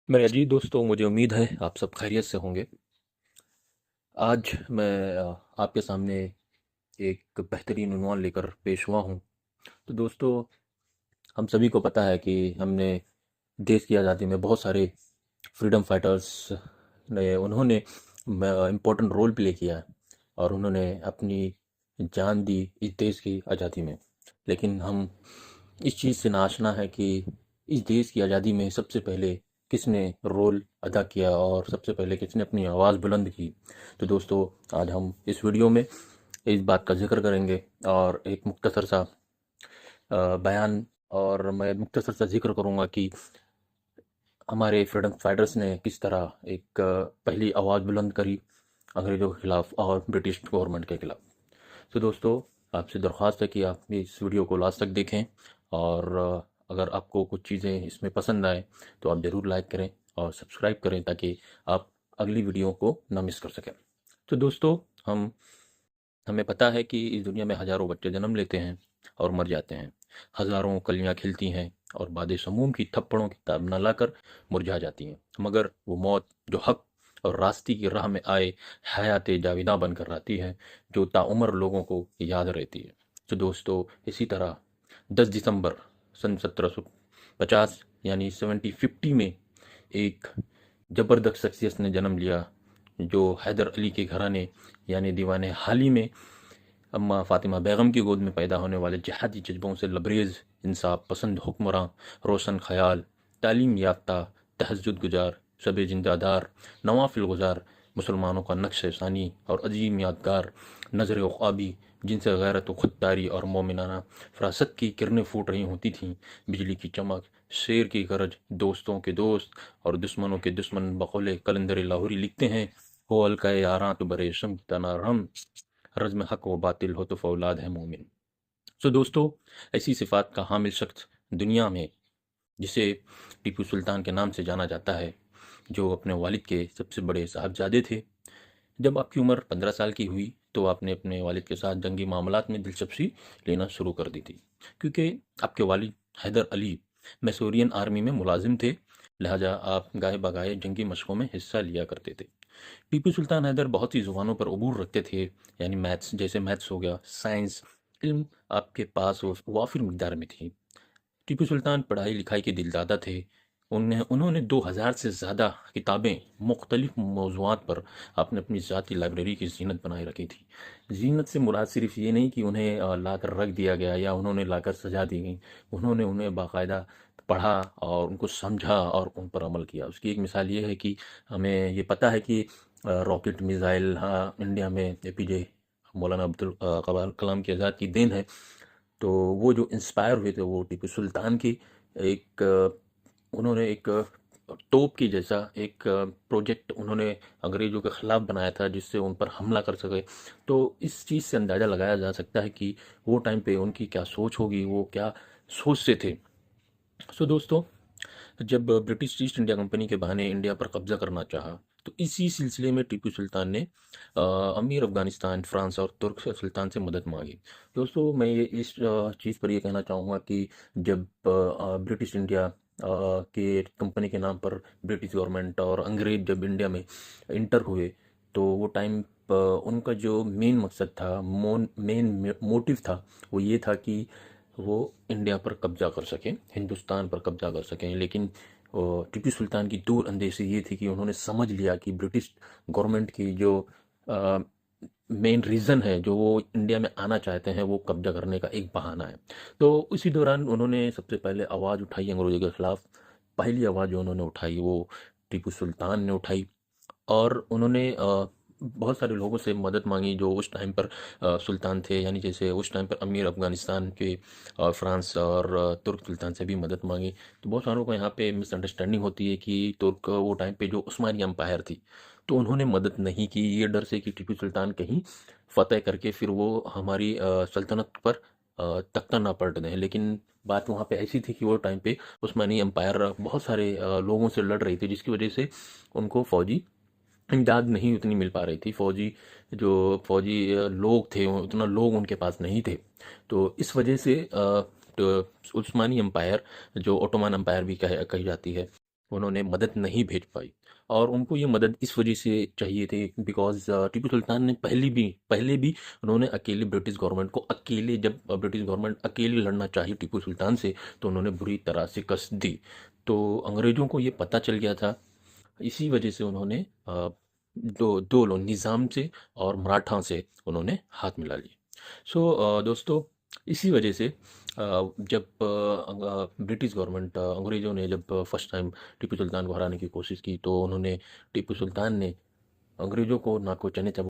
मेरे अजीज दोस्तों, मुझे उम्मीद है आप सब खैरियत से होंगे। आज मैं आपके सामने एक बेहतरीन उन्वान लेकर पेश हुआ हूँ। तो दोस्तों, हम सभी को पता है कि हमने देश की आज़ादी में बहुत सारे फ्रीडम फाइटर्स ने उन्होंने इम्पोर्टेंट रोल प्ले किया है और उन्होंने अपनी जान दी इस देश की आज़ादी में। लेकिन हम इस चीज़ से नाआशना है कि इस देश की आज़ादी में सबसे पहले किसने रोल अदा किया और सबसे पहले किसने अपनी आवाज़ बुलंद की। तो दोस्तों, आज हम इस वीडियो में इस बात का जिक्र करेंगे और एक मुख्तसर सा बयान और मैं मुख्तसर सा जिक्र करूँगा कि हमारे फ्रीडम फाइटर्स ने किस तरह एक पहली आवाज़ बुलंद करी अंग्रेज़ों के ख़िलाफ़ और ब्रिटिश गवर्नमेंट के ख़िलाफ़। तो दोस्तों, आपसे दरख्वास्त है कि आप इस वीडियो को लास्ट तक देखें और अगर आपको कुछ चीज़ें इसमें पसंद आए तो आप ज़रूर लाइक करें और सब्सक्राइब करें ताकि आप अगली वीडियो को ना मिस कर सकें। तो दोस्तों, हमें पता है कि इस दुनिया में हज़ारों बच्चे जन्म लेते हैं और मर जाते हैं। हज़ारों कलियां खिलती हैं और बाद समूम की थप्पड़ों की ताब न लाकर मुरझा जाती हैं, मगर वो मौत जो हक और रास्ते की राह में आए हयात जाविदा बनकर आती है, जो ताउम्र लोगों को याद रहती है। तो दोस्तों, इसी तरह 10 दिसंबर सन 1750 यानी 1750 में एक ज़बरदस्त शख्सियत ने जन्म लिया, जो हैदर अली के घराने यानी दीवाने हाली में अम्मा फ़ातिमा बेगम की गोद में पैदा होने वाले जिहादी जज्बों से लबरेज़, इंसाफ पसंद हुक्मरां, रोशन ख़याल, तालीम याफ्ता, तहज्जुद गुजार, शब जिंदादार, नवाफिल गुजार, मुसलमानों का नक्श षानी और अजीम यादगार, नज़र ख्वाबी, जिनसे गैरत खुददारी और मोमिनाना फरासत की किरणें फूट रही होती थीं। बिजली की चमक, शेर की गरज, दोस्तों के दोस्त और दुश्मनों के दुश्मन, बकौले कलंदर लाहौरी लिखते हैं, हो अलका यारां तो बरे शम तनारहम, रज़्म हक व बातिल हो तो फौलाद है मोमिन। सो दोस्तों, ऐसी सिफ़ात का हामिल शख्स दुनिया में, जिसे टीपू सुल्तान के नाम से जाना जाता है, जो अपने वालिद के सबसे बड़े साहबजादे थे। जब आपकी उम्र 15 साल की हुई तो आपने अपने वालिद के साथ जंगी मामलात में दिलचस्पी लेना शुरू कर दी थी, क्योंकि आपके वालिद हैदर अली मैसूरियन आर्मी में मुलाजिम थे। लिहाजा आप गाए बगाए जंगी मशकों में हिस्सा लिया करते थे। टीपू सुल्तान हैदर बहुत सी ज़ुबानों पर अबूर रखते थे, यानी मैथ्स, जैसे मैथ्स हो गया, साइंस, इल्म आपके पास वाफिर मिकदार में थी। टीपू सुल्तान पढ़ाई लिखाई के दिलदादा थे। उन्होंने 2000 से ज़्यादा किताबें मुख्तलिफ मौज़ूआत पर आपने अपनी ज़ाती लाइब्रेरी की जीनत बनाए रखी थी। जीनत से मुराद सिर्फ ये नहीं कि उन्हें लाकर रख दिया गया या उन्होंने लाकर सजा दी गई। उन्होंने उन्हें बाकायदा पढ़ा और उनको समझा और उन पर अमल किया। उसकी एक मिसाल ये है कि हमें ये पता है कि रॉकेट मिज़ाइल, हाँ, इंडिया में एपीजे मौलाना अब्दुल कलाम की आज़ाद की देन है। तो वो जो इंस्पायर हुए थे वो टीपू सुल्तान की एक उन्होंने एक तोप की जैसा एक प्रोजेक्ट उन्होंने अंग्रेज़ों के ख़िलाफ़ बनाया था, जिससे उन पर हमला कर सके। तो इस चीज़ से अंदाज़ा लगाया जा सकता है कि वो टाइम पे उनकी क्या सोच होगी, वो क्या सोच से थे। सो दोस्तों, जब ब्रिटिश ईस्ट इंडिया कंपनी के बहाने इंडिया पर कब्जा करना चाहा, तो इसी सिलसिले में टीपू सुल्तान ने अमीर अफ़गानिस्तान, फ्रांस और तुर्क सुल्तान से मदद मांगी। दोस्तों, मैं ये इस चीज़ पर ये कहना चाहूँगा कि जब ब्रिटिश इंडिया के कंपनी के नाम पर ब्रिटिश गवर्नमेंट और अंग्रेज जब इंडिया में इंटर हुए, तो वो टाइम उनका जो मेन मकसद था, मेन मोटिव था, वो ये था कि वो इंडिया पर कब्जा कर सकें, हिंदुस्तान पर कब्जा कर सकें। लेकिन टीपू सुल्तान की दूर अंदेशी ये थी कि उन्होंने समझ लिया कि ब्रिटिश गवर्नमेंट की जो मेन रीज़न है, जो वो इंडिया में आना चाहते हैं, वो कब्जा करने का एक बहाना है। तो उसी दौरान उन्होंने सबसे पहले आवाज़ उठाई अंग्रेज़ों के ख़िलाफ़। पहली आवाज़ जो उन्होंने उठाई वो टीपू सुल्तान ने उठाई और उन्होंने बहुत सारे लोगों से मदद मांगी जो उस टाइम पर सुल्तान थे, यानी जैसे उस टाइम पर अमीर अफ़गानिस्तान के फ्रांस और तुर्क सुल्तान से भी मदद मांगी। तो बहुत सारों को यहाँ पे मिसअंडरस्टैंडिंग होती है कि तुर्क वो टाइम पे जो उस्मानी एम्पायर थी, तो उन्होंने मदद नहीं की, ये डर से कि टीपू सुल्तान कहीं फ़तेह करके फिर वो हमारी सल्तनत पर तख्ता ना पलट दें। लेकिन बात वहाँ पे ऐसी थी कि वो टाइम पे उस्मानी एम्पायर बहुत सारे लोगों से लड़ रही थी, जिसकी वजह से उनको फ़ौजी इमदाद नहीं उतनी मिल पा रही थी। फ़ौजी लोग थे, उतना लोग उनके पास नहीं थे। तो इस वजह से तो उस्मानी एम्पायर, जो ओटोमन एम्पायर भी कही जाती है, उन्होंने मदद नहीं भेज पाई। और उनको ये मदद इस वजह से चाहिए थी बिकॉज़ टीपू सुल्तान ने पहले भी उन्होंने अकेले ब्रिटिश गवर्नमेंट को अकेले जब ब्रिटिश गवर्नमेंट अकेले लड़ना चाही टीपू सुल्तान से, तो उन्होंने बुरी तरह से शिकस्त दी। तो अंग्रेज़ों को ये पता चल गया था, इसी वजह से उन्होंने दो लोग निज़ाम से और मराठा से उन्होंने हाथ मिला लिए। सो दोस्तों, इसी वजह से जब ब्रिटिश गवर्नमेंट अंग्रेज़ों ने जब फर्स्ट टाइम टीपू सुल्तान को हराने की कोशिश की, तो उन्होंने टीपू सुल्तान ने अंग्रेज़ों को ना को चने चबा